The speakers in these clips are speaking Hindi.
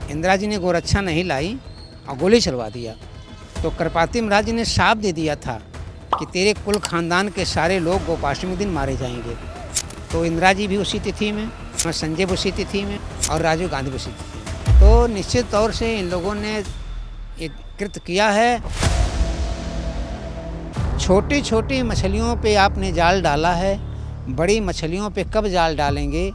इंदिरा जी ने गोरक्षा नहीं लाई और गोली चलवा दिया। तो कृपाति महाराज जी ने शाप दे दिया था कि तेरे कुल खानदान के सारे लोग गोपाष्टमी दिन मारे जाएंगे। तो इंदिरा जी भी उसी तिथि में, संजय भी उसी तिथि में और राजीव गांधी भी उसी तिथि में। तो निश्चित तौर से इन लोगों ने एक कृत्य किया है। छोटी छोटी मछलियों पे आपने जाल डाला है, बड़ी मछलियों पे कब जाल डालेंगे?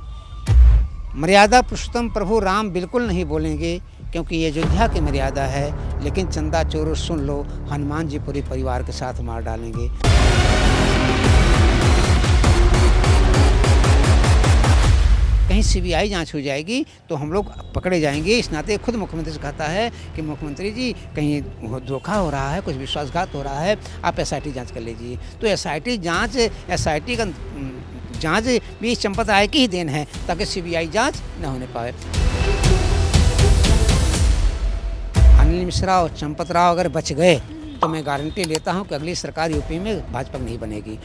मर्यादा पुरुषोत्तम प्रभु राम बिल्कुल नहीं बोलेंगे, क्योंकि ये अयोध्या की मर्यादा है। लेकिन चंदा चोरों सुन लो, हनुमान जी पूरे परिवार के साथ मार डालेंगे। कहीं सीबीआई जांच हो जाएगी तो हम लोग पकड़े जाएंगे। इस नाते खुद मुख्यमंत्री से कहता है कि मुख्यमंत्री जी कहीं धोखा हो रहा है, कुछ विश्वासघात हो रहा है, आप एसआईटी जांच कर लीजिए। तो एसआईटी का जांच भी चंपत राय की ही देन है, ताकि सीबीआई जांच न होने पाए। अनिल मिश्रा और चंपत राव अगर बच गए तो मैं गारंटी लेता हूं कि अगली सरकार यूपी में भाजपा नहीं बनेगी।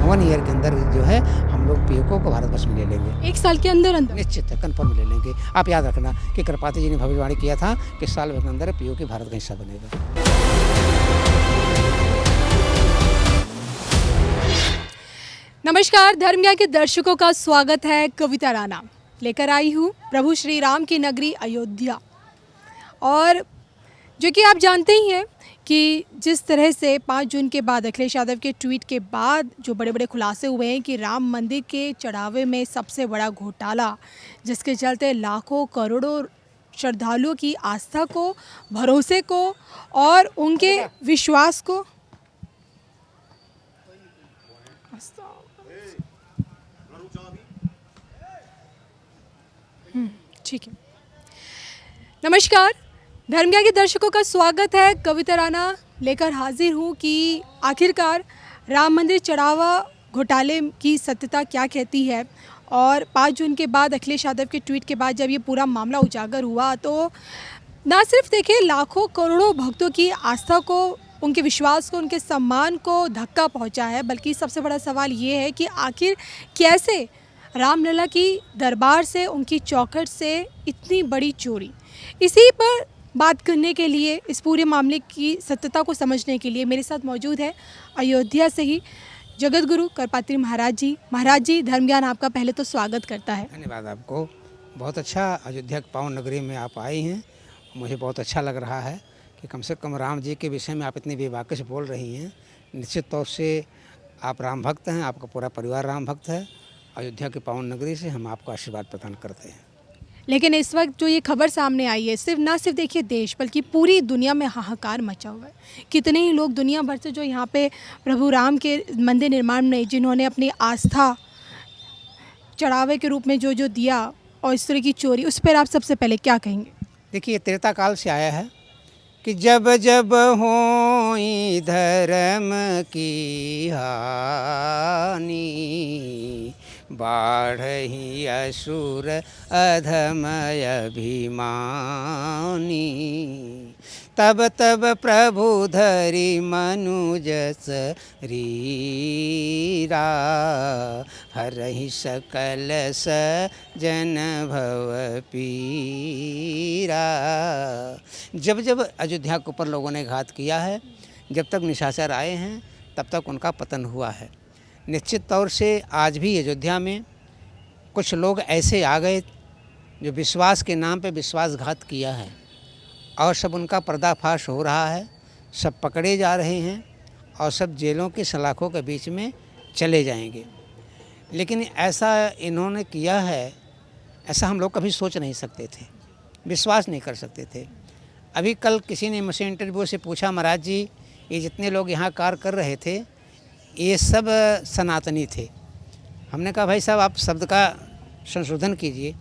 1 ईयर के अंदर जो है हम लोग पीओके को भारत वर्ष में ले लेंगे। 1 साल के अंदर निश्चित है, कन्फर्म ले लेंगे। आप याद रखना कि कृपाति जी ने भविष्यवाणी किया था कि साल भर के अंदर पीओके भारत का हिस्सा बनेगा। नमस्कार, धर्मज्ञान के दर्शकों का स्वागत है। कविता राणा लेकर आई हूँ प्रभु श्री राम की नगरी अयोध्या। और जो कि आप जानते ही हैं कि जिस तरह से 5 जून के बाद अखिलेश यादव के ट्वीट के बाद जो बड़े बड़े खुलासे हुए हैं कि राम मंदिर के चढ़ावे में सबसे बड़ा घोटाला, जिसके चलते लाखों करोड़ों श्रद्धालुओं की आस्था को, भरोसे को और उनके विश्वास को ठीक है। नमस्कार, धर्मज्ञान के दर्शकों का स्वागत है। कविता राणा लेकर हाजिर हूँ कि आखिरकार राम मंदिर चढ़ावा घोटाले की सत्यता क्या कहती है। और 5 जून के बाद अखिलेश यादव के ट्वीट के बाद जब ये पूरा मामला उजागर हुआ तो ना सिर्फ देखिए लाखों करोड़ों भक्तों की आस्था को, उनके विश्वास को, उनके सम्मान को धक्का पहुंचा है, बल्कि सबसे बड़ा सवाल ये है कि आखिर कैसे रामलला की दरबार से, उनकी चौखट से इतनी बड़ी चोरी। इसी पर बात करने के लिए, इस पूरे मामले की सत्यता को समझने के लिए मेरे साथ मौजूद है अयोध्या से ही जगत गुरु कृपाति महाराज जी। महाराज जी, धर्मज्ञान आपका पहले तो स्वागत करता है। धन्यवाद आपको। बहुत अच्छा, अयोध्या की पावन नगरी में आप आई हैं। मुझे बहुत अच्छा लग रहा है कि कम से कम राम जी के विषय में आप इतनी बेबाकी बोल रही हैं। निश्चित तौर से आप राम भक्त हैं, आपका पूरा परिवार राम भक्त है। अयोध्या की पावन नगरी से हम आपको आशीर्वाद प्रदान करते हैं। लेकिन इस वक्त जो ये खबर सामने आई है, ना सिर्फ देखिए देश बल्कि पूरी दुनिया में हाहाकार मचा हुआ है। कितने ही लोग दुनिया भर से जो यहाँ पे प्रभु राम के मंदिर निर्माण में, जिन्होंने अपनी आस्था चढ़ावे के रूप में जो जो दिया, और इस तरह की चोरी, उस पर आप सबसे पहले क्या कहेंगे? देखिए, त्रेता काल से आया है कि जब जब होई धर्म की हानि, बाढ़ही असुर अधम अभिमानी, तब तब प्रभु धरि मनुज शरीरा, हरहि सकल सजन भव पीरा। जब जब अयोध्या के ऊपर लोगों ने घात किया है, जब तक निशाचर आए हैं तब तक उनका पतन हुआ है। निश्चित तौर से आज भी अयोध्या में कुछ लोग ऐसे आ गए जो विश्वास के नाम पे विश्वासघात किया है, और सब उनका पर्दाफाश हो रहा है। सब पकड़े जा रहे हैं और सब जेलों की सलाखों के बीच में चले जाएंगे। लेकिन ऐसा इन्होंने किया है, ऐसा हम लोग कभी सोच नहीं सकते थे, विश्वास नहीं कर सकते थे। अभी कल किसी ने मुझसे इंटरव्यू से पूछा, महाराज जी ये जितने लोग यहाँ कार्य कर रहे थे ये सब सनातनी थे। हमने कहा भाई साहब आप शब्द का संशोधन कीजिए।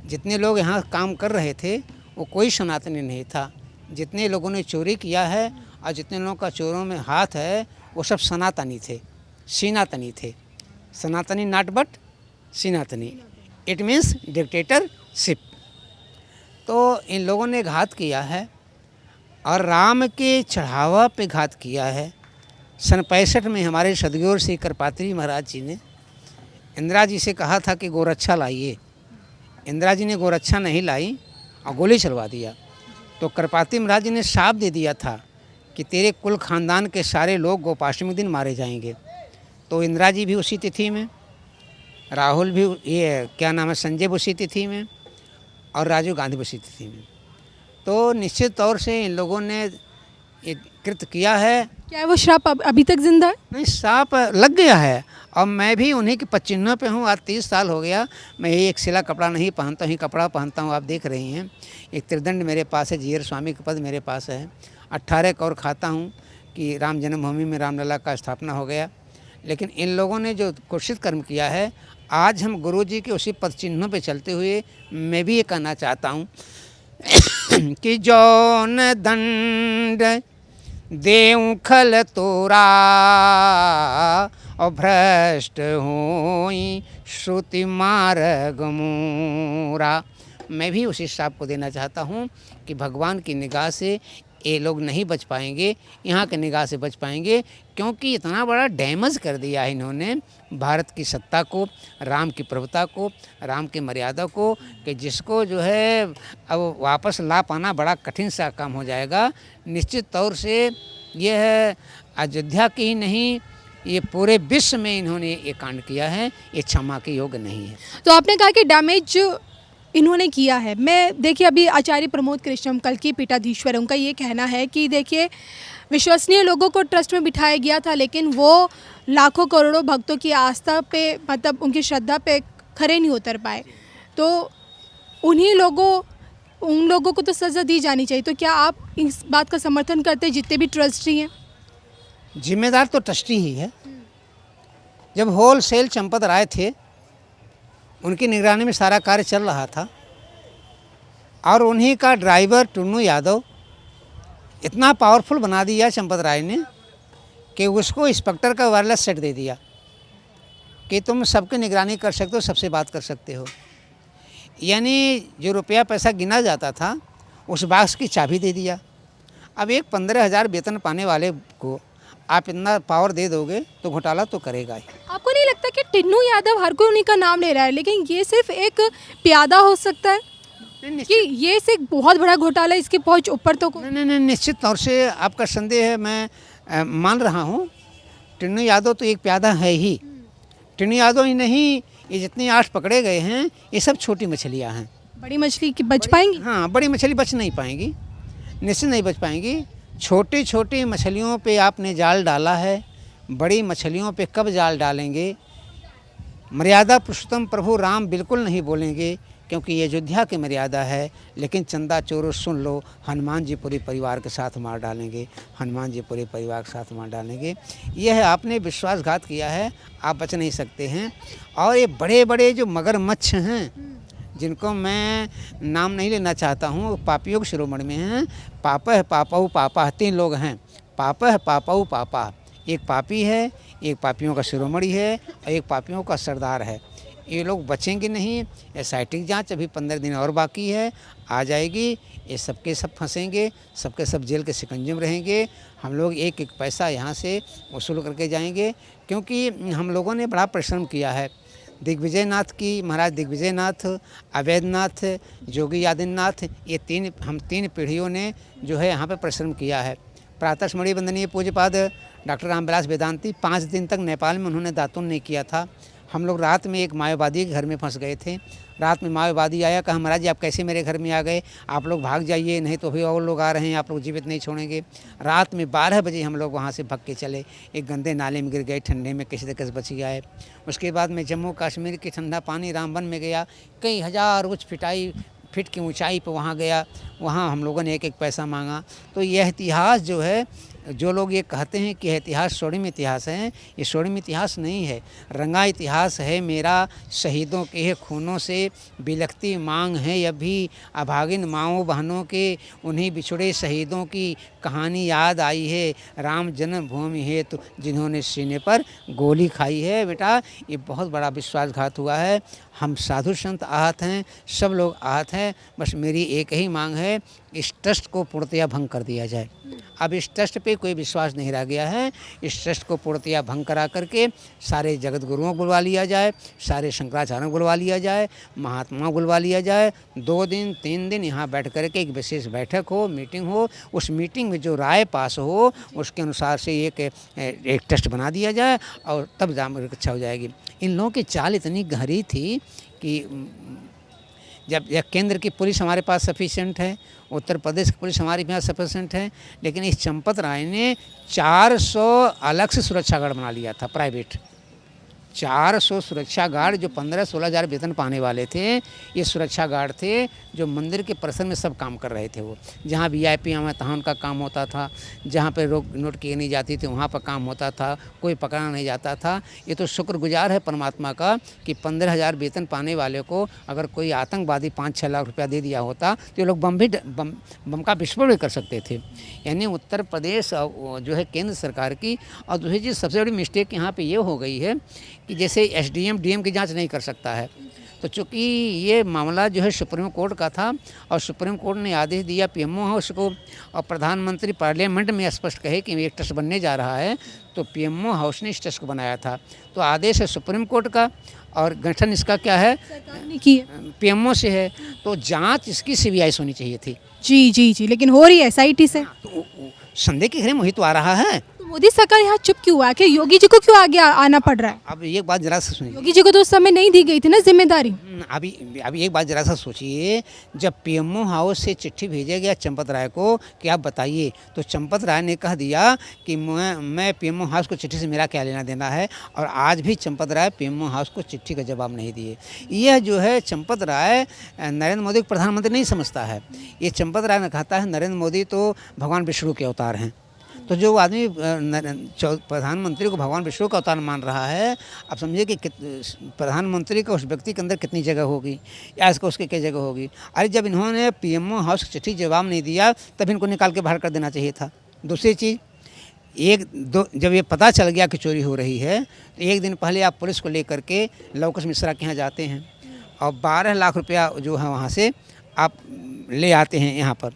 जितने लोग यहाँ काम कर रहे थे वो कोई सनातनी नहीं था। जितने लोगों ने चोरी किया है और जितने लोगों का चोरों में हाथ है वो सब सनातनी थे, सनातनी थे। सनातनी नॉट बट सनातनी, इट मीन्स डिक्टेटरशिप। तो इन लोगों ने घात किया है और राम के चढ़ावा पे घात किया है। सन 65 में हमारे सदगुरु श्री कृपाति महाराज जी ने इंदिरा जी से कहा था कि गोरक्षा लाइए। इंदिरा जी ने गोरक्षा नहीं लाई और गोली चलवा दिया। तो कृपाति महाराज जी ने शाप दे दिया था कि तेरे कुल खानदान के सारे लोग गोपाष्टमी के दिन मारे जाएंगे। तो इंदिरा जी भी उसी तिथि में, राहुल भी, ये क्या नाम है, संजय भी उसी तिथि में, और राजीव गांधी भी उसी तिथि में। तो निश्चित तौर से इन लोगों ने ये कृत्य किया है। क्या है वो श्राप अभी तक जिंदा है? नहीं, सांप लग गया है। और मैं भी उन्हीं के पचिन्हों पे हूँ। आज 30 साल हो गया मैं ये एक सिला कपड़ा नहीं पहनता हूँ, कपड़ा पहनता हूँ। आप देख रही हैं, एक त्रिदंड मेरे पास है, जीयर स्वामी का पद मेरे पास है, 18 कौर खाता हूँ कि राम जन्मभूमि में रामलला का स्थापना हो गया। लेकिन इन लोगों ने जो कुत्सित कर्म किया है, आज हम गुरु जी के उसी पद चिन्हों पर चलते हुए मैं भी ये कहना चाहता हूँ कि जौन दंड देऊं खल तोरा और भ्रष्ट होई श्रुति मार्ग मूरा। मैं भी उसी श्राप को देना चाहता हूँ कि भगवान की निगाह से ये लोग नहीं बच पाएंगे, यहाँ के निगाह से बच पाएंगे, क्योंकि इतना बड़ा डैमेज कर दिया है इन्होंने भारत की सत्ता को, राम की प्रभुता को, राम की मर्यादा को, कि जिसको जो है अब वापस ला पाना बड़ा कठिन सा काम हो जाएगा। निश्चित तौर से यह है अयोध्या की ही नहीं, ये पूरे विश्व में इन्होंने ये कांड किया है, ये क्षमा के योग्य नहीं है। तो आपने कहा कि डैमेज इन्होंने किया है। मैं देखिए अभी आचार्य प्रमोद कृष्णम कल्कि पीठाधीश्वर, उनका ये कहना है कि देखिए विश्वसनीय लोगों को ट्रस्ट में बिठाया गया था, लेकिन वो लाखों करोड़ों भक्तों की आस्था पे, मतलब उनकी श्रद्धा पे खरे नहीं उतर पाए। तो उन लोगों को तो सज़ा दी जानी चाहिए। तो क्या आप इस बात का समर्थन करते हैं, जितने भी ट्रस्टी हैं? जिम्मेदार तो ट्रस्टी ही है। जब होल सेल चंपत राय थे, उनकी निगरानी में सारा कार्य चल रहा था, और उन्हीं का ड्राइवर टुन्नू यादव इतना पावरफुल बना दिया चंपत राय ने कि उसको इंस्पेक्टर का वायरलेस सेट दे दिया कि तुम सबकी निगरानी कर सकते हो, सबसे बात कर सकते हो। यानी जो रुपया पैसा गिना जाता था उस बॉक्स की चाबी दे दिया। अब एक 15,000 वेतन पाने वाले को आप इतना पावर दे दोगे तो घोटाला तो करेगा ही। आपको नहीं लगता कि टिन्नू यादव, हर कोई उन्हीं का नाम ले रहा है, लेकिन ये सिर्फ एक प्यादा हो सकता है कि ये से बहुत बड़ा घोटाला, इसकी पहुंच ऊपर तो नहीं, निश्चित तौर से आपका संदेह है, मैं मान रहा हूँ। टिन्नू यादव तो एक प्यादा है ही। टिन्नू यादव ही नहीं, ये जितने 8 पकड़े गए हैं ये सब छोटी मछलियाँ हैं। बड़ी मछली की बच पाएंगी? हाँ, बड़ी मछली बच नहीं पाएंगी, निश्चित नहीं बच पाएंगी। छोटी छोटी मछलियों पे आपने जाल डाला है, बड़ी मछलियों पे कब जाल डालेंगे? मर्यादा पुरुषोत्तम प्रभु राम बिल्कुल नहीं बोलेंगे, क्योंकि ये अयोध्या की मर्यादा है। लेकिन चंदा चोरों सुन लो, हनुमान जी पूरे परिवार के साथ मार डालेंगे, हनुमान जी पूरे परिवार के साथ मार डालेंगे। यह है, आपने विश्वासघात किया है, आप बच नहीं सकते हैं। और ये बड़े बड़े जो मगरमच्छ हैं, जिनको मैं नाम नहीं लेना चाहता हूँ, पापियों के शिरोमणि में हैं। पापा पापाऊ पापा, 3 लोग हैं, पापा पापाऊ पापा। एक पापी है, एक पापियों का शिरोमणि है, और एक पापियों का सरदार है। ये लोग बचेंगे नहीं। एसआईटी की जांच अभी 15 दिन और बाकी है, आ जाएगी। ये सबके सब फंसेंगे, सबके सब जेल के शिकंजे में रहेंगे। हम लोग एक एक पैसा यहाँ से वसूल करके जाएंगे, क्योंकि हम लोगों ने बड़ा परिश्रम किया है। दिग्विजयनाथ की, महाराज दिग्विजयनाथ, अवैधनाथ, जोगी आदित्यनाथ, ये 3 पीढ़ियों ने जो है यहाँ पे परिश्रम किया है। प्रातः स्मरणीय वंदनीय पूज्यपाद डॉक्टर रामविलास वेदांती 5 दिन तक नेपाल में उन्होंने दातुन नहीं किया था। हम लोग रात में एक माओवादी के घर में फंस गए थे। रात में माओवादी आया, कहा महाराज जी आप कैसे मेरे घर में आ गए, आप लोग भाग जाइए, नहीं तो अभी और लोग आ रहे हैं, आप लोग जीवित नहीं छोड़ेंगे। रात में 12 बजे हम लोग वहाँ से भाग के चले, एक गंदे नाले में गिर गए, ठंडे में किसी तरीके से बच गए। उसके बाद मैं जम्मू कश्मीर के ठंडा पानी रामबन में गया, कई हज़ार उच्च फीट की ऊंचाई पर वहाँ गया, वहाँ हम लोगों ने एक एक पैसा मांगा। तो यह इतिहास जो है, जो लोग ये कहते हैं कि इतिहास स्वर्णिम इतिहास है, ये स्वर्णिम इतिहास नहीं है, रंगा इतिहास है मेरा। शहीदों के खूनों से बिलखती मांग है अभी, अभागिन माओ बहनों के उन्हीं बिछड़े शहीदों की कहानी याद आई है। राम जन्मभूमि है तो जिन्होंने सीने पर गोली खाई है। बेटा, ये बहुत बड़ा विश्वासघात हुआ है। हम साधु संत आहत हैं, सब लोग आहत हैं। बस मेरी एक ही मांग है, इस ट्रस्ट को पूर्णतया भंग कर दिया जाए। अब इस ट्रस्ट पे कोई विश्वास नहीं रह गया है। इस ट्रस्ट को पूर्णतया भंग करा करके सारे जगत गुरुओं को बुलवा लिया जाए, सारे शंकराचार्यों को बुलवा लिया जाए, महात्माओं को बुलवा लिया जाए। 2 दिन 3 दिन यहाँ बैठ करके एक विशेष बैठक हो, मीटिंग हो। उस मीटिंग में जो राय पास हो उसके अनुसार से एक ट्रस्ट बना दिया जाए और तब जाकर अच्छा हो जाएगी। इन लोगों की चाल इतनी गहरी थी कि जब केंद्र की पुलिस हमारे पास सफिशिएंट है, उत्तर प्रदेश की पुलिस हमारे यहाँ सफिशिएंट है, लेकिन इस चंपत राय ने 400 अलग से सुरक्षा गार्ड बना लिया था, प्राइवेट 400 सुरक्षा गार्ड जो 15-16 हज़ार वेतन पाने वाले थे। ये सुरक्षा गार्ड थे जो मंदिर के परिसर में सब काम कर रहे थे। वो जहाँ VIP आए तहाँ उनका काम होता था, जहाँ पे रोक नोट की नहीं जाती थी वहाँ पर काम होता था, कोई पकड़ा नहीं जाता था। ये तो शुक्रगुजार है परमात्मा का कि 15,000 वेतन पाने वाले को अगर कोई आतंकवादी 5-6 लाख रुपया दे दिया होता तो ये लोग बम का विस्फोट भी कर सकते थे। यानी उत्तर प्रदेश जो है केंद्र सरकार की। और दूसरी चीज़ सबसे बड़ी मिस्टेक यहाँ पर ये हो गई है कि जैसे SDM DM की जांच नहीं कर सकता है, तो चूँकि ये मामला जो है सुप्रीम कोर्ट का था और सुप्रीम कोर्ट ने आदेश दिया PMO हाउस को, और प्रधानमंत्री पार्लियामेंट में स्पष्ट कहे कि एक ट्रस्ट बनने जा रहा है, तो PMO हाउस ने इस ट्रस्ट को बनाया था। तो आदेश है सुप्रीम कोर्ट का और गठन इसका क्या है, PMO से है। तो जाँच इसकी CBI से होनी चाहिए थी। जी जी जी, लेकिन हो रही है SIT से। तो संदेह के घेरे में वही तो आ रहा है। मोदी सरकार यहाँ चुप क्यों हुआ है कि योगी जी को क्यों आगे आना पड़ रहा है? अब एक बात जरा सा सुनिए, योगी जी को तो उस समय नहीं दी गई थी ना जिम्मेदारी। अभी एक बात जरा सा सोचिए, जब PMO हाउस से चिट्ठी भेजा गया चंपत राय को कि आप बताइए, तो चंपत राय ने कह दिया कि मैं PMO हाउस को चिट्ठी से मेरा क्या लेना देना है। और आज भी चंपत राय PMO हाउस को चिट्ठी का जवाब नहीं दिए। यह जो है चंपत राय नरेंद्र मोदी को प्रधानमंत्री नहीं समझता है। ये चंपत राय ने कहता है नरेंद्र मोदी तो भगवान विष्णु के अवतार हैं। तो जो आदमी प्रधानमंत्री को भगवान विष्णु का अवतार मान रहा है, आप समझिए कि प्रधानमंत्री का उस व्यक्ति के अंदर कितनी जगह होगी या इसका उसके क्या जगह होगी। अरे जब इन्होंने PMO हाउस की चिट्ठी जवाब नहीं दिया तब इनको निकाल के बाहर कर देना चाहिए था। दूसरी चीज़, जब ये पता चल गया कि चोरी हो रही है तो 1 दिन पहले आप पुलिस को लेकर के लवकुश मिश्रा के यहाँ जाते हैं और 12 लाख रुपया जो है वहाँ से आप ले आते हैं यहाँ पर,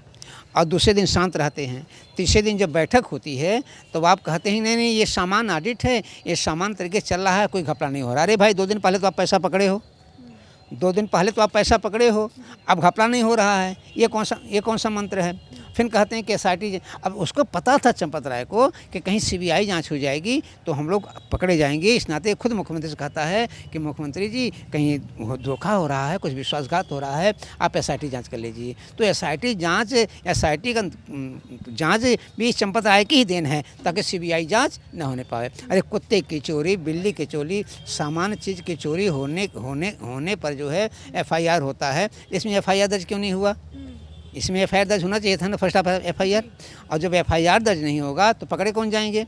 और दूसरे दिन शांत रहते हैं। तीसरे दिन जब बैठक होती है तो आप कहते हैं नहीं ये सामान ऑडिट है, ये सामान तरीके चल रहा है, कोई घपला नहीं हो रहा। अरे भाई 2 दिन पहले तो आप पैसा पकड़े हो, 2 दिन पहले तो आप पैसा पकड़े हो, अब घपला नहीं हो रहा है, ये कौन सा मंत्र है। फिर कहते हैं कि SIT। अब उसको पता था चंपत राय को कि कहीं CBI जांच हो जाएगी तो हम लोग पकड़े जाएंगे। इस नाते खुद मुख्यमंत्री से कहता है कि मुख्यमंत्री जी कहीं धोखा हो रहा है, कुछ विश्वासघात हो रहा है, आप SIT जांच कर लीजिए। तो SIT का जांच भी चंपत राय की ही देन है ताकि CBI जांच न होने पाए। अरे कुत्ते की चोरी, बिल्ली की चोरी, सामान्य चीज़ की चोरी होने पर जो है FIR होता है। इसमें FIR दर्ज क्यों नहीं हुआ? इसमें FIR दर्ज होना चाहिए था ना, फर्स्ट FIR। और जब FIR दर्ज नहीं होगा तो पकड़े कौन जाएंगे?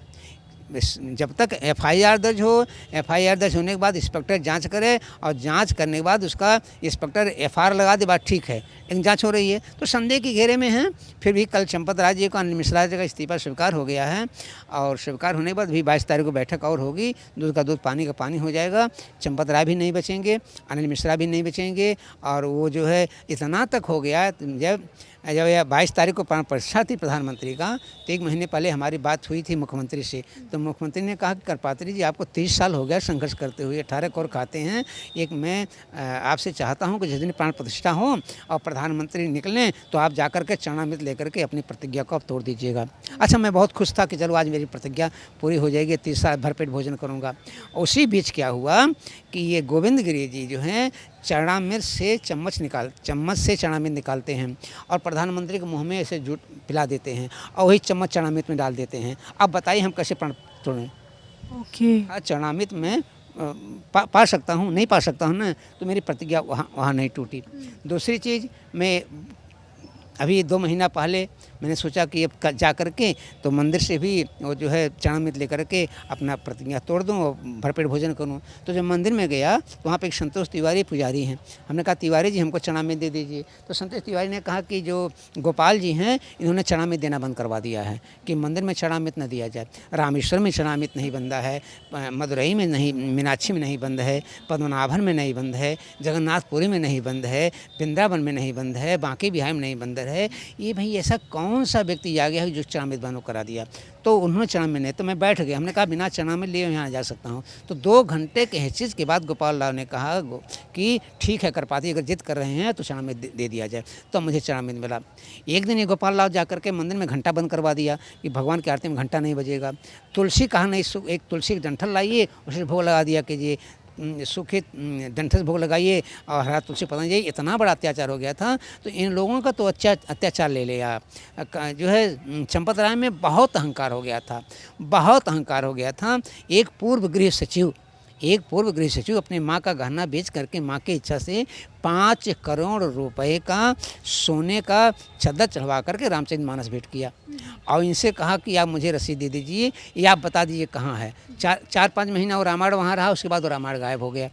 जब तक FIR दर्ज हो, FIR दर्ज होने के बाद इंस्पेक्टर जांच करे और जांच करने के बाद उसका इंस्पेक्टर FIR लगा दे, बात ठीक है, लेकिन जांच हो रही है तो संदेह के घेरे में है। फिर भी कल चंपत राय जी को अनिल मिश्रा जी का इस्तीफा स्वीकार हो गया है और स्वीकार होने के बाद भी 22 तारीख को बैठक और होगी। दूध का दूध, पानी का पानी हो जाएगा। चंपत राय भी नहीं बचेंगे, अनिल मिश्रा भी नहीं बचेंगे। और वो जो है इतना तक हो गया जब 22 तारीख को परीक्षा थी प्रधानमंत्री का, तो 1 महीने पहले हमारी बात हुई थी मुख्यमंत्री से। तो मुख्यमंत्री ने कहा कि करपात्री जी आपको 30 साल हो गया संघर्ष करते हुए, 18 करोड़ खाते हैं। एक मैं आपसे चाहता हूं कि जिस दिन प्राण प्रतिष्ठा हो और प्रधानमंत्री निकलें तो आप जाकर के चरणामृत लेकर के अपनी प्रतिज्ञा को आप तोड़ दीजिएगा। अच्छा, मैं बहुत खुश था कि चलो आज मेरी प्रतिज्ञा पूरी हो जाएगी, 30 साल भरपेट भोजन करूँगा। उसी बीच क्या हुआ कि ये गोविंद गिरी जी जो हैं चरणामृत से चम्मच से चरणामृत निकालते हैं और प्रधानमंत्री के मुंह में ऐसे जूट पिला देते हैं और वही चम्मच चरणामृत में डाल देते हैं। अब बताइए हम कैसे प्राण तोड़ें? ओके, चरणामृत में पा सकता हूँ, नहीं पा सकता हूँ ना, तो मेरी प्रतिज्ञा वहाँ नहीं टूटी। दूसरी चीज़, मैं अभी 2 महीना पहले मैंने सोचा कि अब जा कर के तो मंदिर से भी वो जो है चरणामृत लेकर के अपना प्रतिज्ञा तोड़ दूँ और भरपेट भोजन करूँ। तो जब मंदिर में गया तो वहाँ पे एक संतोष तिवारी पुजारी हैं। हमने कहा तिवारी जी हमको चरणामृत दे दीजिए। तो संतोष तिवारी ने कहा कि जो गोपाल जी हैं इन्होंने चरणामृत देना बंद करवा दिया है कि मंदिर में चरणामृत न दिया जाए। रामेश्वर में चरणामृत नहीं बंदा है, मदुरई में नहीं, मीनाक्षी में नहीं बंद है, पद्मनाभन में नहीं बंद है, जगन्नाथपुरी में नहीं बंद है, वृंदावन में नहीं बंद है, बांके बिहार में नहीं बंद है। ये भाई ऐसा कौन सा व्यक्ति आ गया है जो चरणामृत बंद करा दिया। तो उन्होंने चरणामृत नहीं, तो मैं बैठ गया। हमने कहा बिना चरणामृत लिए यहाँ जा सकता हूँ। तो 2 घंटे के हिचकिच के बाद गोपाल राव ने कहा कि ठीक है करपाती अगर जिद कर रहे हैं तो चरणामृत दे दिया जाए। तो मुझे चरणामृत मिला। एक दिन ये गोपाल राव जा करके मंदिर में घंटा बंद करवा दिया कि भगवान की आरती में घंटा नहीं बजेगा। तुलसी कहा नहीं, एक तुलसी का डंठल लाइए, उसे भोग लगा दिया कि ये सूखे डंठल से भोग लगाइए और हरा तुलसी पता नहीं। इतना बड़ा अत्याचार हो गया था। तो इन लोगों का तो अत्याचार ले लिया। जो है चंपत राय में बहुत अहंकार हो गया था, बहुत अहंकार हो गया था। एक पूर्व गृह सचिव अपने माँ का गहना बेच करके माँ की इच्छा से 5 करोड़ रुपए का सोने का चद्दर चढ़वा करके रामचरित मानस भेंट किया और इनसे कहा कि आप मुझे रसीद दे दीजिए या आप बता दीजिए कहाँ है। 4-5 महीना वो रामायण वहाँ रहा, उसके बाद वो रामायण गायब हो गया।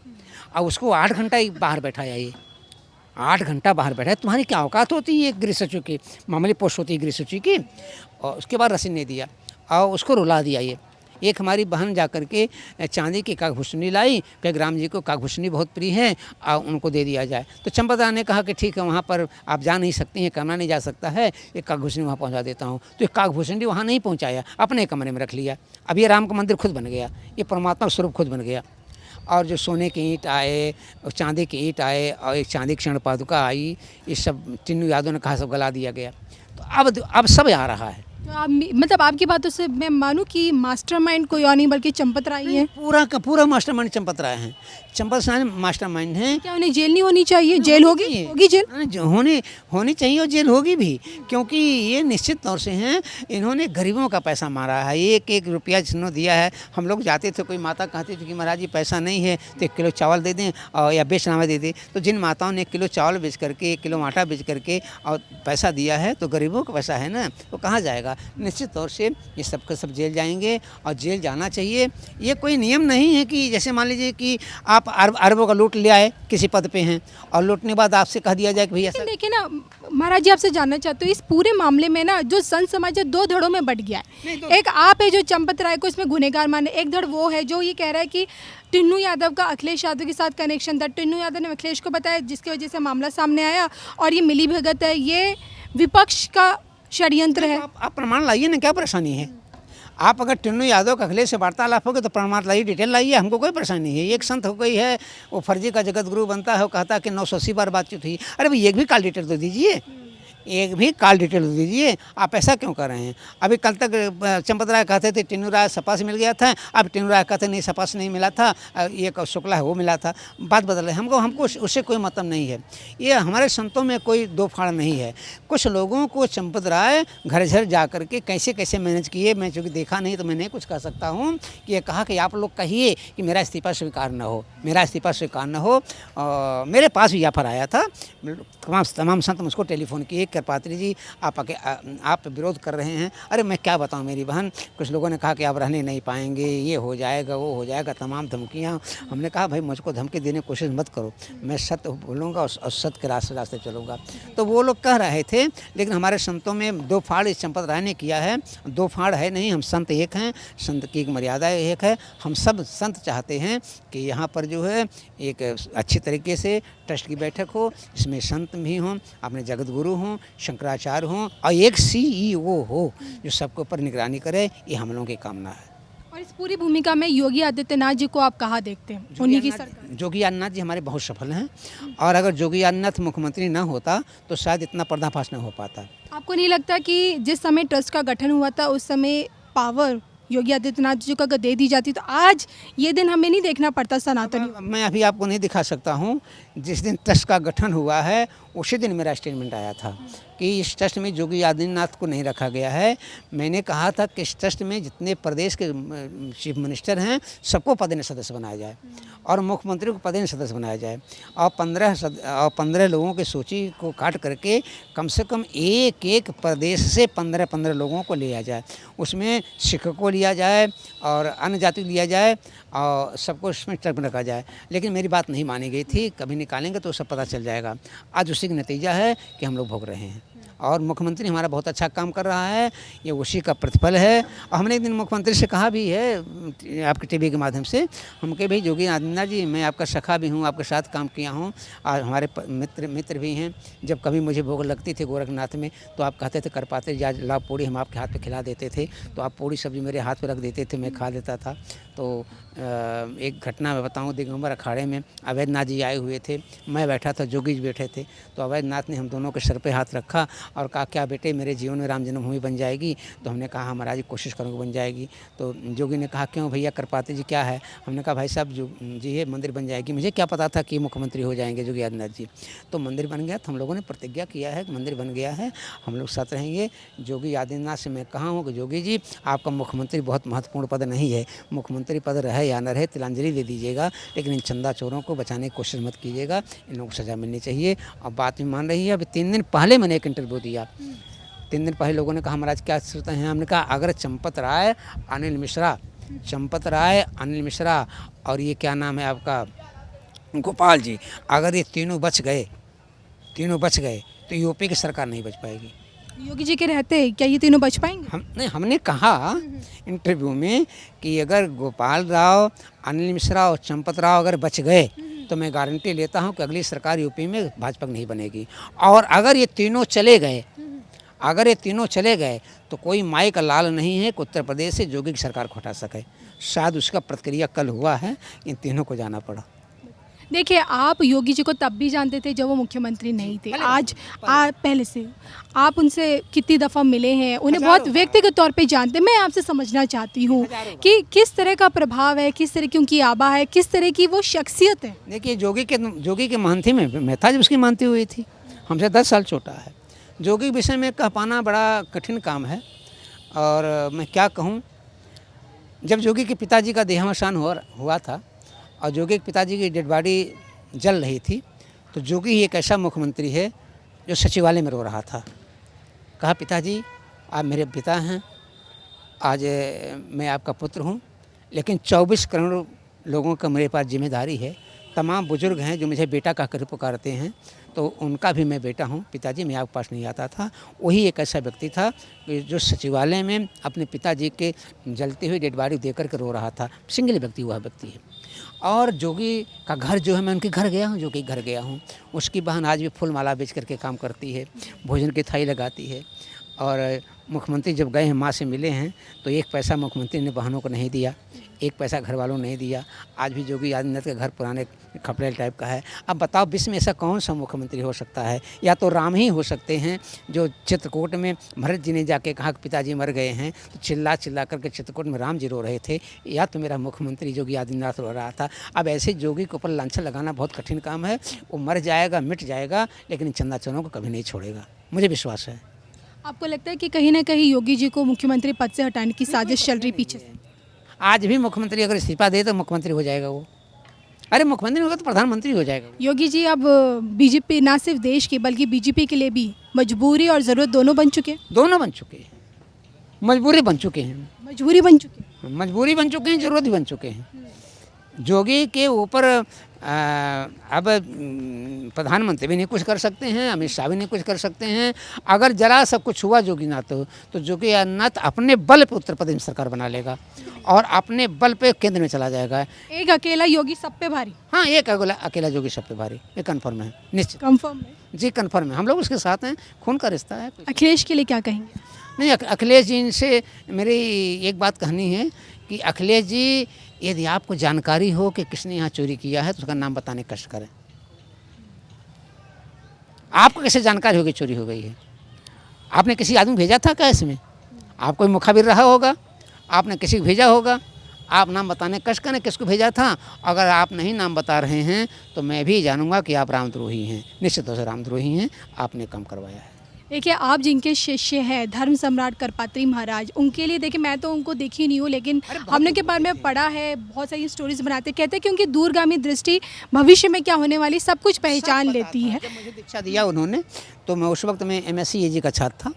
और उसको 8 घंटा ही बाहर बैठाया। ये 8 घंटा बाहर बैठा है। तुम्हारी क्या औकात होती है गृह सचिव की, मामूली पोस्ट होती है गृह सचिव की। और उसके बाद रसीद नहीं दिया और उसको रुला दिया। ये एक हमारी बहन जा कर के चांदी की काकभूषणी लाई, कह राम जी को काकभूषणी बहुत प्रिय है और उनको दे दिया जाए। तो चंपतराय ने कहा कि ठीक है वहाँ पर आप जा नहीं सकती हैं, कमरा नहीं जा सकता है, एक काकभूषणी वहाँ पहुँचा देता हूँ। तो एक काकभूषणी वहाँ नहीं पहुँचाया, अपने कमरे में रख लिया। अब ये राम का मंदिर खुद बन गया, ये परमात्मा स्वरूप खुद बन गया। और जो सोने की ईंट आए और चांदी की ईंट आए और एक चांदी की क्षण पादुका आई, ये सब टिन्नू यादव ने कहा सब गला दिया गया। तो अब सब आ रहा है। तो आप मतलब आपकी बातों से मैं मानूं कि मास्टरमाइंड कोई और नहीं बल्कि चंपतराय ही है। पूरा का पूरा मास्टरमाइंड चंपतराय हैं। चंपतराय मास्टरमाइंड हैं। क्या उन्हें जेल नहीं होनी चाहिए? जेल होगी जेल होनी चाहिए और जेल होगी भी, क्योंकि ये निश्चित तौर से हैं। इन्होंने गरीबों का पैसा मारा है। 1-1 रुपया जिन्होंने दिया है। हम लोग जाते थे, कोई माता कहती थी कि महाराज जी पैसा नहीं है तो 1 किलो चावल दे दें और या बेचनामा दे दें। तो जिन माताओं ने 1 किलो चावल बेच करके 1 किलो आटा बेच करके और पैसा दिया है तो गरीबों का पैसा है ना, तो कहाँ जाएगा। निश्चित तौर से ये सब का सब जेल जाएंगे और जेल जाना चाहिए। ये कोई नियम नहीं है कि जैसे मान लीजिए कि आप अरबों का लूट ले आए, किसी पद पे हैं और लूटने के बाद आपसे कह दिया जाए कि भैया। देखिए ना महाराज जी, आपसे जानना चाहते हो इस पूरे मामले में ना जो संत समाज है 2 धड़ों में बट गया है। एक आप है जो चंपतराय को इसमें गुनहगार माने, एक धड़ वो है जो ये कह रहा है कि टिन्नू यादव का अखिलेश यादव के साथ कनेक्शन था। टिन्नू यादव ने अखिलेश को बताया जिसकी वजह से मामला सामने आया और ये मिली भगत है, ये विपक्ष का षड्यंत्र है। आप प्रमाण लाइए ना, क्या परेशानी है। आप अगर टिन्नू यादव का अखिलेश से वार्तालाप होगा तो प्रमाण लाइए, डिटेल लाइए, हमको कोई परेशानी नहीं है। एक संत हो गई है, वो फर्जी का जगत गुरु बनता है, वो कहता है कि 980 बार बातचीत हुई। अरे भाई एक भी कॉल डिटेल तो दीजिए, एक भी कॉल डिटेल दीजिए। आप ऐसा क्यों कर रहे हैं। अभी कल तक चंपतराय कहते थे टिन्नू राय सपा से मिल गया था, अब टिन्नू राय कहते नहीं सपा से नहीं मिला था, ये शुक्ला है वो मिला था। बात बदल रही है। हमको उससे कोई मतलब नहीं है। ये हमारे संतों में कोई दो फाड़ नहीं है। कुछ लोगों को चंपतराय घर घर जा करके कैसे कैसे मैनेज किए, मैं चूँकि देखा नहीं तो मैं नहीं कुछ कह सकता हूँ। कि ये कहा कि आप लोग कहिए कि मेरा इस्तीफा स्वीकार न हो, मेरा इस्तीफा स्वीकार न हो। मेरे पास भी ऑफर आया था, तमाम संत मुझको टेलीफोन किए, कृपात्री जी आप विरोध कर रहे हैं। अरे मैं क्या बताऊं मेरी बहन, कुछ लोगों ने कहा कि आप रहने नहीं पाएंगे, ये हो जाएगा वो हो जाएगा, तमाम धमकियां। हमने कहा भाई मुझको धमकी देने की कोशिश मत करो, मैं सत्य बोलूँगा और सत्य के रास्ते चलूँगा। तो वो लोग कह रहे थे, लेकिन हमारे संतों में 2 फाड़ इस चंपतराय ने किया है। 2 फाड़ है नहीं, हम संत एक हैं, संत की एक मर्यादा एक है। हम सब संत चाहते हैं कि यहाँ पर जो है एक अच्छी तरीके से ट्रस्ट की बैठक हो, इसमें संत भी हों, अपने जगत गुरु हों, शंकराचार्य हों और एक CEO हो जो सबके ऊपर निगरानी करे। ये हम लोगों की कामना है। और इस पूरी भूमिका में योगी आदित्यनाथ जी को आप कहाँ देखते हैं? उन्हीं की सरकार। योगी आदित्यनाथ जी हमारे बहुत सफल हैं और अगर योगी आदित्यनाथ मुख्यमंत्री ना होता तो शायद इतना पर्दाफाश न हो पाता। आपको नहीं लगता कि जिस समय ट्रस्ट का गठन हुआ था उस समय पावर योगी आदित्यनाथ जी को अगर दे दी जाती तो आज ये दिन हमें नहीं देखना पड़ता सनातनी? मैं अभी आपको नहीं दिखा सकता हूँ। जिस दिन ट्रस्ट का गठन हुआ है उसी दिन मेरा स्टेटमेंट आया था कि इस ट्रस्ट में योगी आदित्यनाथ को नहीं रखा गया है। मैंने कहा था कि इस ट्रस्ट में जितने प्रदेश के चीफ मिनिस्टर हैं सबको पदेन सदस्य बनाया जाए और मुख्यमंत्री को पदेन सदस्य बनाया जाए और 15 लोगों की सूची को काट करके कम से कम एक एक प्रदेश से 15 लोगों को लिया जाए। उसमें सिख को लिया जाए और अन्य जाति लिया जाए और सबको इसमें ट्रक में रखा जाए। लेकिन मेरी बात नहीं मानी गई थी। कभी निकालेंगे तो सब पता चल जाएगा। आज उसी का नतीजा है कि हम लोग भोग रहे हैं और मुख्यमंत्री हमारा बहुत अच्छा काम कर रहा है, ये उसी का प्रतिफल है। और हमने एक दिन मुख्यमंत्री से कहा भी है आपके टीवी के माध्यम से, हम कहे भाई योगी आदित्यनाथ जी, मैं आपका सखा भी हूँ, आपके साथ काम किया हूँ और हमारे मित्र भी हैं। जब कभी मुझे भूख लगती थी गोरखनाथ में तो आप कहते थे कर पाते जी आज लाओ पूड़ी, हम आपके हाथ पे खिला देते थे तो आप पूड़ी सब्जी मेरे हाथ पे रख देते थे, मैं खा लेता था। तो एक घटना मैं बताऊँ, दिगंबर अखाड़े में अवैधनाथ जी आए हुए थे, मैं बैठा था, जोगी जी बैठे थे, तो अवैधनाथ ने हम दोनों के सर पे हाथ रखा और कहा क्या बेटे मेरे जीवन में राम जन्मभूमि बन जाएगी? तो हमने कहा महाराज जी कोशिश करूँगा बन जाएगी। तो जोगी ने कहा क्यों भैया कृपाते जी क्या है? हमने कहा भाई साहब जी ये मंदिर बन जाएगी। मुझे क्या पता था कि मुख्यमंत्री हो जाएंगे योगी आदित्यनाथ जी। तो मंदिर बन गया, तो हम लोगों ने प्रतिज्ञा किया है कि मंदिर बन गया है, हम लोग साथ रहेंगे। योगी आदित्यनाथ से मैं कहा हूँ कि योगी जी आपका मुख्यमंत्री बहुत महत्वपूर्ण पद नहीं है, मुख्यमंत्री पद रहे या न रहे तिलांजलि दे दीजिएगा, लेकिन इन चंदा चोरों को बचाने की कोशिश मत कीजिएगा, इन लोगों को सज़ा मिलनी चाहिए। और बात भी मान रही है। अभी 3 दिन पहले मैंने एक इंटरव्यू दिया, 3 दिन पहले लोगों ने कहा महाराज क्या सोचते हैं? हमने कहा अगर चंपत राय अनिल मिश्रा और ये क्या नाम है आपका गोपाल जी, अगर ये तीनों बच गए तो यूपी की सरकार नहीं बच पाएगी। योगी जी के रहते क्या ये तीनों बच पाएंगे? हमने कहा इंटरव्यू में कि अगर गोपाल राव, अनिल मिश्रा और चंपत राव अगर बच गए तो मैं गारंटी लेता हूं कि अगली सरकार यूपी में भाजपा की नहीं बनेगी। और अगर ये तीनों चले गए तो कोई माई का लाल नहीं है कि उत्तर प्रदेश से योगी की सरकार को हटा सके। शायद उसका प्रक्रिया कल हुआ है, इन तीनों को जाना पड़ा। देखिए आप योगी जी को तब भी जानते थे जब वो मुख्यमंत्री नहीं थे, आज पहले से आप उनसे कितनी दफ़ा मिले हैं, उन्हें बहुत व्यक्तिगत तौर पे जानते हैं। मैं आपसे समझना चाहती हूँ कि किस तरह का प्रभाव है, किस तरह की उनकी आभा है, किस तरह की वो शख्सियत है। देखिए जोगी के महंती में मैं था जब उसकी महंती हुई थी, हमसे 10 साल छोटा है। जोगी के विषय में कह पाना बड़ा कठिन काम है और मैं क्या कहूँ। जब जोगी के पिताजी का देहावसान हुआ था और जोगी के पिताजी की डेड बॉडी जल रही थी, तो जोगी ही एक ऐसा मुख्यमंत्री है जो सचिवालय में रो रहा था। कहा पिताजी आप मेरे पिता हैं, आज मैं आपका पुत्र हूं, लेकिन 24 करोड़ लोगों का मेरे पास जिम्मेदारी है। तमाम बुजुर्ग हैं जो मुझे बेटा कहकर पुकारते हैं, तो उनका भी मैं बेटा हूं। पिताजी मैं आपके पास नहीं आता था। वही एक ऐसा व्यक्ति था जो सचिवालय में अपने पिताजी के जलती हुई डेड बॉडी देकर के रो रहा था। सिंगल व्यक्ति वह व्यक्ति है। और जोगी का घर जो है, मैं उनके घर गया हूँ, जोगी के घर गया हूँ। उसकी बहन आज भी फूल माला बेच करके काम करती है, भोजन की थाली लगाती है। और मुख्यमंत्री जब गए हैं माँ से मिले हैं तो 1 पैसा मुख्यमंत्री ने बहनों को नहीं दिया, 1 पैसा घर वालों ने नहीं दिया। आज भी योगी आदित्यनाथ का घर पुराने खपड़ेल टाइप का है। अब बताओ विश्व में ऐसा कौन सा मुख्यमंत्री हो सकता है? या तो राम ही हो सकते हैं, जो चित्रकूट में भरत जी ने जाके कहा कि पिताजी मर गए हैं, तो चिल्ला करके चित्रकूट में राम जी रो रहे थे, या तो मेरा मुख्यमंत्री योगी आदित्यनाथ रो रहा था। अब ऐसे योगी के ऊपर लांछन लगाना बहुत कठिन काम है। वो मर जाएगा, मिट जाएगा, लेकिन चंदा चोरों को कभी नहीं छोड़ेगा, मुझे विश्वास है। आपको लगता है कि कहीं ना कहीं योगी जी को मुख्यमंत्री पद से हटाने की साजिश चल रही पीछे से? आज भी मुख्यमंत्री अगर इस्तीफा दे तो मुख्यमंत्री हो जाएगा वो। अरे मुख्यमंत्री होगा तो प्रधानमंत्री हो जाएगा। योगी जी अब बीजेपी ना सिर्फ देश के बल्कि बीजेपी के लिए भी मजबूरी और ज़रूरत दोनों बन चुके हैं। दोनों बन चुके हैं, मजबूरी बन चुके हैं, मजबूरी बन चुकी है, मजबूरी बन चुके हैं, जरूरत भी बन चुके हैं। जोगी के ऊपर अब प्रधानमंत्री भी नहीं कुछ कर सकते हैं, अमित शाह भी नहीं कुछ कर सकते हैं। अगर जरा सब कुछ हुआ जोगीनाथ तो जोगी आदित्यनाथ अपने बल पे उत्तर प्रदेश में सरकार बना लेगा और अपने बल पे केंद्र में चला जाएगा। एक अकेला योगी सब पे भारी। हाँ, एक अकेला योगी सब पे भारी, ये कन्फर्म है, निश्चित कंफर्म है जी, कन्फर्म है। हम लोग उसके साथ हैं, खून का रिश्ता है। अखिलेश के लिए क्या कहेंगे? नहीं, अखिलेश जी से मेरी एक बात कहनी है कि अखिलेश जी, यदि आपको जानकारी हो कि किसने यहाँ चोरी किया है तो उसका नाम बताने का कष्ट करें। आपको कैसे जानकारी होगी चोरी हो गई है? आपने किसी आदमी भेजा था क्या इसमें? आप कोई मुखबिर रहा होगा, आपने किसी को भेजा होगा, आप नाम बताने कष्ट ने किसको भेजा था। अगर आप नहीं नाम बता रहे हैं तो मैं भी जानूंगा कि आप रामद्रोही हैं, निश्चित तौर से रामद्रोही हैं, आपने कम करवाया है। देखिए, आप जिनके शिष्य हैं धर्म सम्राट करपात्री महाराज, उनके लिए देखिए मैं तो उनको देखी नहीं हूँ, लेकिन हमने के बारे में पढ़ा है, बहुत सारी स्टोरीज बनाते कहते हैं कि उनकी दूरगामी दृष्टि भविष्य में क्या होने वाली सब कुछ पहचान लेती है। जब मुझे दीक्षा दिया उन्होंने तो मैं उस वक्त में MSc AG का छात्र था,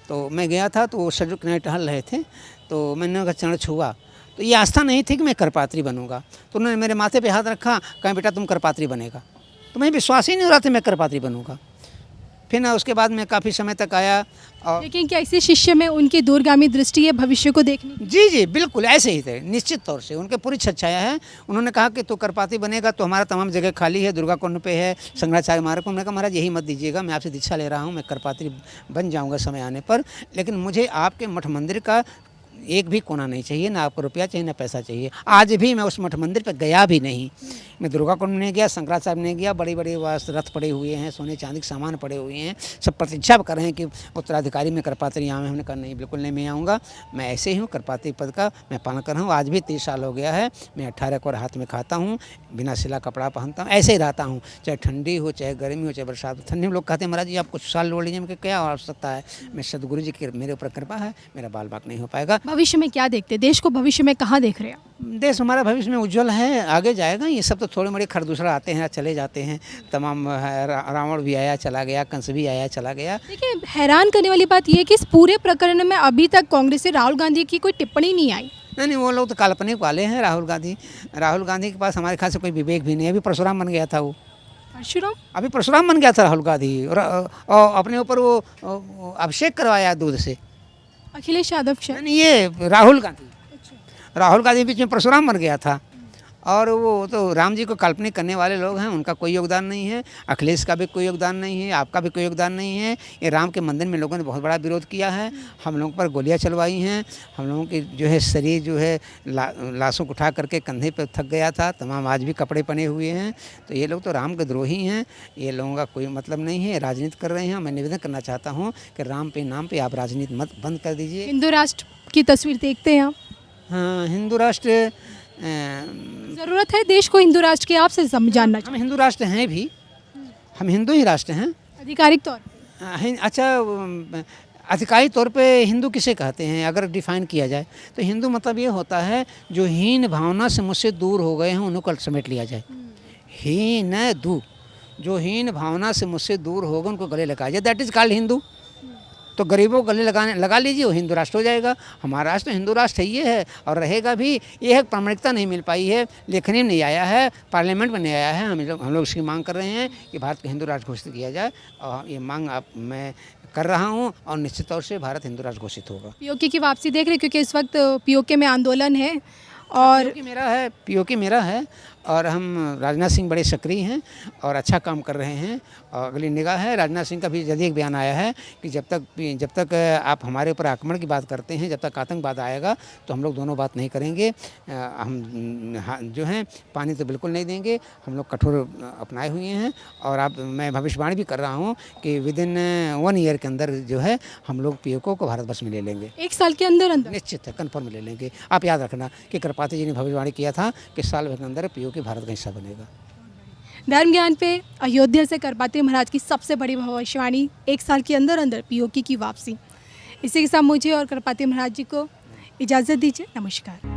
तो मैं गया था तो वो सड़क किनारे टहल रहे थे, तो मैंने उनका चरण छुआ, तो ये आस्था नहीं थी कि मैं करपात्री बनूंगा। तो उन्होंने मेरे माथे पे हाथ रखा, कहा बेटा तुम करपात्री बनेगा। तो मैं विश्वास ही नहीं हो रहा था मैं करपात्री बनूंगा। फिर ना उसके बाद मैं काफ़ी समय तक आया और लेकिन क्या ऐसे शिष्य में उनकी दूरगामी दृष्टि है भविष्य को देखने की? जी बिल्कुल ऐसे ही थे, निश्चित तौर से उनके पूरी छाया है। उन्होंने कहा कि तू करपाती बनेगा तो हमारा तमाम जगह खाली है, दुर्गा कुंड पे है, शंकराचार्य मार्ग को। मैंने कहा महाराज यही मत दीजिएगा, मैं आपसे दीक्षा ले रहा हूँ, मैं करपात्री बन जाऊँगा समय आने पर, लेकिन मुझे आपके मठ मंदिर का एक भी कोना नहीं चाहिए, ना आपको रुपया चाहिए ना पैसा चाहिए। आज भी मैं उस मठ मंदिर पर गया भी नहीं। मैं दुर्गा कुंड नहीं गया, शंकराचार्य नहीं गया, बड़े बड़े रथ पड़े हुए हैं, सोने चांदी के सामान पड़े हुए हैं, सब प्रतीक्षा कर रहे हैं कि उत्तराधिकारी में करपात्री यहाँ में। हमने कहा नहीं, बिल्कुल नहीं, मैं आऊँगा, मैं ऐसे ही हूँ, करपात्री पद का मैं पालन कर रहा हूँ। आज भी 30 साल हो गया है, मैं 18 को हाथ में खाता हूँ, बिना सिला कपड़ा पहनता हूँ, ऐसे ही रहता हूँ, चाहे ठंडी हो चाहे गर्मी हो चाहे बरसात हो। ठंडी में लोग कहते हैं महाराज जी आप कुछ साल लोड़ लीजिए, मैं क्या आवश्यकता है, मैं सदगुरु जी की मेरे ऊपर कृपा है, मेरा बाल बाक नहीं हो पाएगा। भविष्य में क्या देखते हैं, देश को भविष्य में कहाँ देख रहे हैं? देश हमारा भविष्य में उज्जवल है, आगे जाएगा। ये सब तो थोड़े मोड़े खरदूसरा आते हैं चले जाते हैं, तमाम रावण भी आया चला गया, कंस भी आया चला गया। देखिए, हैरान करने वाली बात यह है कि इस पूरे प्रकरण में अभी तक कांग्रेस से राहुल गांधी की कोई टिप्पणी नहीं आई। नहीं, वो लोग तो काल्पनिक वाले हैं। राहुल गांधी के पास हमारे ख्याल से कोई विवेक भी नहीं है। अभी परशुराम बन गया था वो, परशुराम अभी परशुराम बन गया था राहुल गांधी, और अपने ऊपर वो अभिषेक करवाया दूध से। अखिलेश यादव शायद। नहीं, ये राहुल गांधी बीच में परशुराम बन गया था। और वो तो राम जी को काल्पनिक करने वाले लोग हैं, उनका कोई योगदान नहीं है, अखिलेश का भी कोई योगदान नहीं है, आपका भी कोई योगदान नहीं है। ये राम के मंदिर में लोगों ने बहुत बड़ा विरोध किया है, हम लोगों पर गोलियां चलवाई हैं, हम लोगों की जो है शरीर जो है लाशों को उठा करके कंधे पर थक गया था, तमाम आज भी कपड़े पहने हुए हैं। तो ये लोग तो राम के द्रोही हैं, ये लोगों का कोई मतलब नहीं है, राजनीति कर रहे हैं। मैं निवेदन करना चाहता हूँ कि राम पे नाम पे आप राजनीति मत बंद कर दीजिए। हिंदू राष्ट्र की तस्वीर देखते हैं आप? हाँ, हिंदू राष्ट्र जरूरत है देश को हिंदू राष्ट्र की, आपसे जानना हम हिंदू राष्ट्र हैं भी, हम हिंदू ही राष्ट्र हैं आधिकारिक तौर पर। अच्छा, आधिकारिक तौर पे हिंदू किसे कहते हैं अगर डिफाइन किया जाए तो हिंदू मतलब ये होता है जो हीन भावना से मुझसे दूर हो गए हैं उन्हीं को समेट लिया जाए। हीन दू, जो हीन भावना से मुझसे दूर होगा उनको गले लगाया जाए, दैट इज़ कॉल्ड हिंदू। तो गरीबों को गले लगा लीजिए, वो हिंदू राष्ट्र हो जाएगा। हमारा राष्ट्र हिंदू राष्ट्र ये है और रहेगा भी। ये है प्रामाणिकता नहीं मिल पाई है, लेखनी में नहीं आया है, पार्लियामेंट में नहीं आया है। हम लोग इसकी मांग कर रहे हैं कि भारत को हिंदू राष्ट्र घोषित किया जाए, और ये मांग मैं कर रहा हूँ और निश्चित तौर से भारत हिंदू राष्ट्र घोषित होगा। पीओके की वापसी देख रहे, क्योंकि इस वक्त पीओके में आंदोलन है और पीओके मेरा है और हम राजनाथ सिंह बड़े सक्रिय हैं और अच्छा काम कर रहे हैं। और अगली निगाह है, राजनाथ सिंह का भी जल्दी एक बयान आया है कि जब तक आप हमारे ऊपर आक्रमण की बात करते हैं, जब तक आतंकवाद आएगा तो हम लोग दोनों बात नहीं करेंगे। हम जो हैं पानी तो बिल्कुल नहीं देंगे, हम लोग कठोर अपनाए हुए हैं। और मैं भविष्यवाणी भी कर रहा हूँ कि विदिन 1 ईयर के अंदर जो है हम लोग पीओके को भारत वर्ष में ले लेंगे। 1 साल के अंदर निश्चित है, कन्फर्म ले लेंगे। आप याद रखना कि करपात्री जी ने भविष्यवाणी किया था कि साल भर के अंदर पीओके भारत का हिस्सा बनेगा। धर्म ज्ञान पे अयोध्या से करपात्री महाराज की सबसे बड़ी भविष्यवाणी, 1 साल के अंदर अंदर पीओके की वापसी। इसी के साथ मुझे और करपात्री महाराज जी को इजाज़त दीजिए। नमस्कार।